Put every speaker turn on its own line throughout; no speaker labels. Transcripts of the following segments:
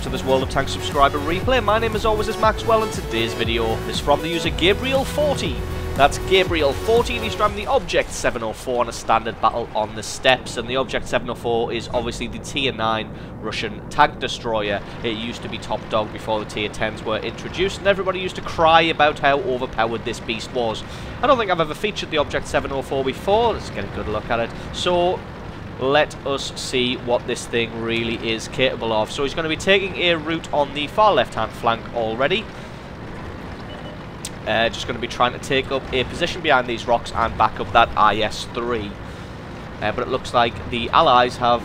welcome to this World of Tanks subscriber replay. My name as always is Maxwell and today's video is from the user Gabriel40. That's Gabriel40 and he's driving the Obj.704 on a standard battle on the steppes, and the Obj.704 is obviously the tier 9 Russian tank destroyer. It used to be top dog before the tier 10s were introduced, and everybody used to cry about how overpowered this beast was. I don't think I've ever featured the Obj.704 before. Let's get a good look at it. So let us see what this thing really is capable of. So he's going to be taking a route on the far left hand flank already. Just going to be trying to take up a position behind these rocks and back up that IS-3. But it looks like the Allies have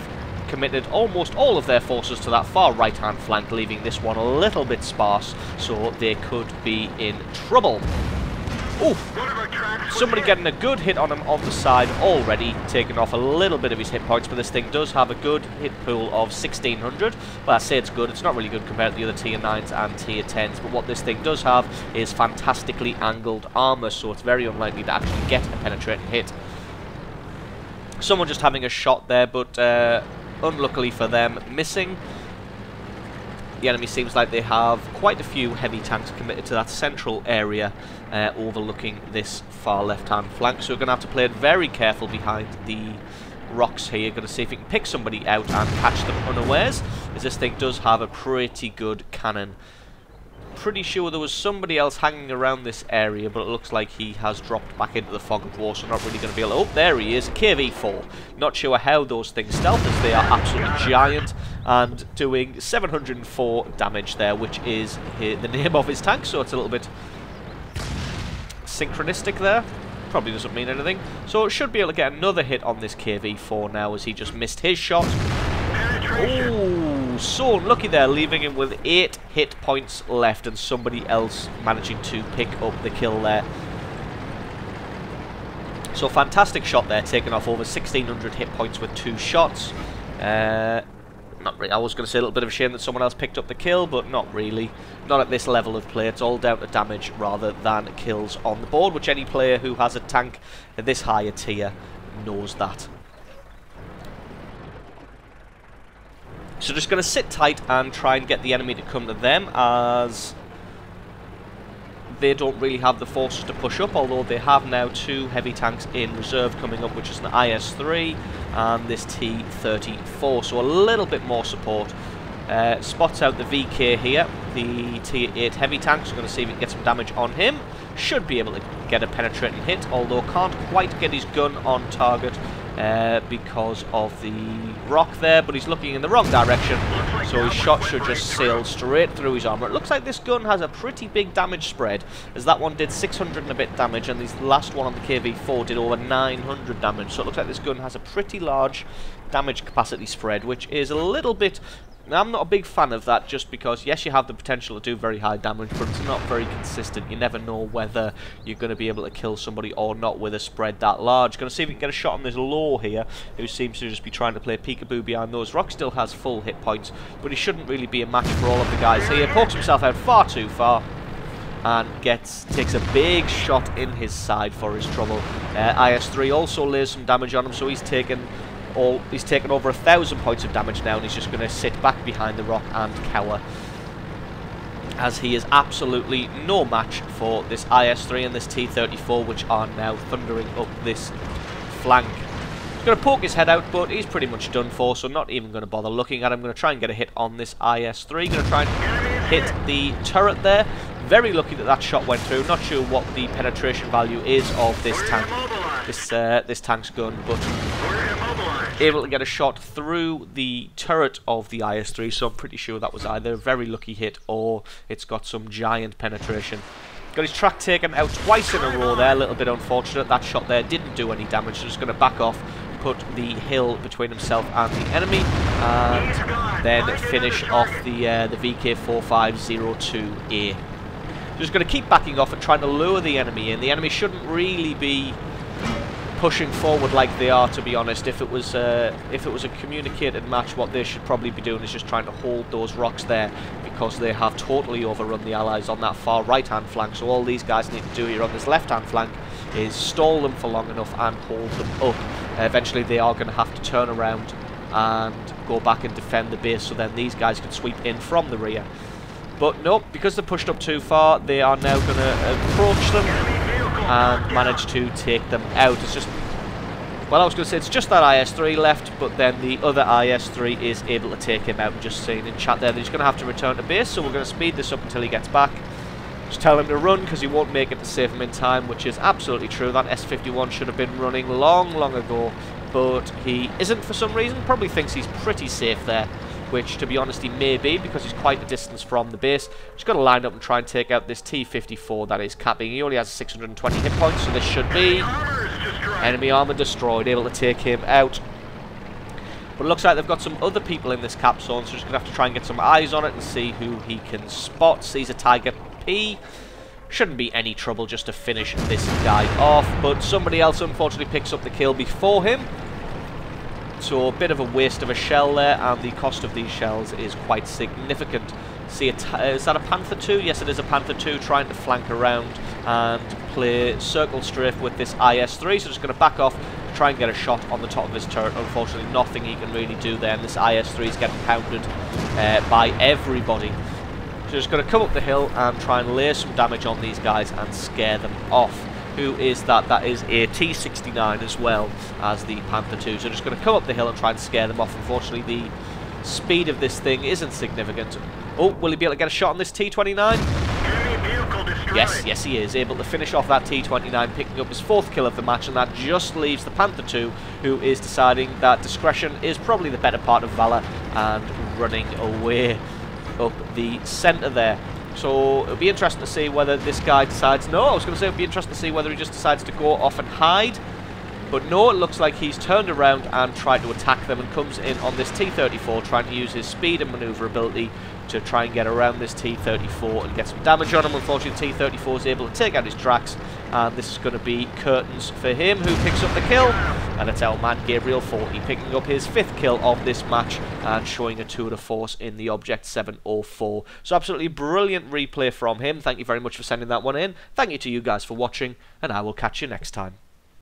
committed almost all of their forces to that far right hand flank, leaving this one a little bit sparse, so they could be in trouble. Oof! Somebody getting a good hit on him on the side already, taking off a little bit of his hit points, but this thing does have a good hit pool of 1600. Well, I say it's good, it's not really good compared to the other tier 9s and tier 10s, but what this thing does have is fantastically angled armor, so it's very unlikely to actually get a penetrating hit. Someone just having a shot there, but unluckily for them, missing. The enemy seems like they have quite a few heavy tanks committed to that central area overlooking this far left-hand flank. So we're going to have to play it very careful behind the rocks here. Going to see if we can pick somebody out and catch them unawares, as this thing does have a pretty good cannon. Pretty sure there was somebody else hanging around this area, but it looks like he has dropped back into the fog of war, so not really going to be able to... Oh, there he is, KV-4. Not sure how those things stealth, as they are absolutely giant, and doing 704 damage there, which is the name of his tank, so it's a little bit synchronistic there. Probably doesn't mean anything. So it should be able to get another hit on this KV-4 now, as he just missed his shot. Oh, so unlucky there, leaving him with 8 hit points left and somebody else managing to pick up the kill there. So fantastic shot there, taking off over 1600 hit points with 2 shots. Not really. I was going to say a little bit of a shame that someone else picked up the kill, but not really. Not at this level of play. It's all down to damage rather than kills on the board, which any player who has a tank at this higher tier knows that. So just going to sit tight and try and get the enemy to come to them, as they don't really have the forces to push up, although they have now 2 heavy tanks in reserve coming up, which is an IS-3 and this T-34, so a little bit more support. Spots out the VK here, the tier 8 heavy tank, so we're going to see if we can get some damage on him. Should be able to get a penetrating hit, although can't quite get his gun on target because of the rock there, but he's looking in the wrong direction, so his shot should just sail straight through his armor. It looks like this gun has a pretty big damage spread, as that one did 600 and a bit damage, and this last one on the KV-4 did over 900 damage, so it looks like this gun has a pretty large damage capacity spread, which is a little bit... Now, I'm not a big fan of that, just because, yes, you have the potential to do very high damage, but it's not very consistent. You never know whether you're going to be able to kill somebody or not with a spread that large. Going to see if we can get a shot on this Low here, who seems to just be trying to play peekaboo behind those rocks. Still has full hit points, but he shouldn't really be a match for all of the guys here. Pokes himself out far too far, and takes a big shot in his side for his trouble. IS-3 also lays some damage on him, so he's taken over 1,000 points of damage now, and he's just going to sit back behind the rock and cower, as he is absolutely no match for this IS-3 and this T-34, which are now thundering up this flank. He's going to poke his head out, but he's pretty much done for, so not even going to bother looking at him. Going to try and get a hit on this IS-3. Going to try and hit the turret there. Very lucky that that shot went through. Not sure what the penetration value is of this tank, this tank's gun, but able to get a shot through the turret of the IS-3, so I'm pretty sure that was either a very lucky hit or it's got some giant penetration. Got his track taken out twice in a row there, a little bit unfortunate. That shot there didn't do any damage, so just going to back off, put the hill between himself and the enemy, and then finish off the VK4502A. Just going to keep backing off and trying to lure the enemy in. The enemy shouldn't really be pushing forward like they are, to be honest. If it was a communicated match, what they should probably be doing is just trying to hold those rocks there, because they have totally overrun the Allies on that far right hand flank. So all these guys need to do here on this left hand flank is stall them for long enough and hold them up. Eventually they are going to have to turn around and go back and defend the base, so then these guys can sweep in from the rear. But nope, because they're pushed up too far, they are now going to approach them and manage to take them out. It's just, well, I was going to say it's just that IS-3 left, but then the other IS-3 is able to take him out. And just saying in chat there that he's going to have to return to base, so we're going to speed this up until he gets back. Just tell him to run, because he won't make it to save him in time, which is absolutely true. That S-51 should have been running long, long ago, but he isn't for some reason. Probably thinks he's pretty safe there, which, to be honest, he may be, because he's quite a distance from the base. Just got to line up and try and take out this T-54 that is capping. He only has 620 hit points, so this should be enemy armor destroyed, able to take him out. But it looks like they've got some other people in this cap zone, so just going to have to try and get some eyes on it and see who he can spot. Sees a Tiger P. Shouldn't be any trouble just to finish this guy off, but somebody else unfortunately picks up the kill before him. So a bit of a waste of a shell there, and the cost of these shells is quite significant. See, is that a Panther 2? Yes, it is a Panther 2 trying to flank around and play circle strafe with this IS-3. So just going to back off, try and get a shot on the top of his turret. Unfortunately, nothing he can really do there, and this IS-3 is getting pounded by everybody. So just going to come up the hill and try and lay some damage on these guys and scare them off. Who is that? That is a T-69 as well as the Panther 2. So just going to come up the hill and try and scare them off. Unfortunately, the speed of this thing isn't significant. Oh, will he be able to get a shot on this T-29? Yes, he is. Able to finish off that T-29, picking up his 4th kill of the match, and that just leaves the Panther 2, who is deciding that discretion is probably the better part of valor, and running away up the centre there. So it'll be interesting to see whether this guy decides... No, I was going to say it'll be interesting to see whether he just decides to go off and hide. But no, it looks like he's turned around and tried to attack them and comes in on this T-34, trying to use his speed and manoeuvrability to try and get around this T-34 and get some damage on him. Unfortunately, T-34 is able to take out his tracks, and this is going to be curtains for him, who picks up the kill. And it's our man Gabriel 40 picking up his 5th kill of this match and showing a tour de force in the Obj.704. So absolutely brilliant replay from him. Thank you very much for sending that one in. Thank you to you guys for watching, and I will catch you next time.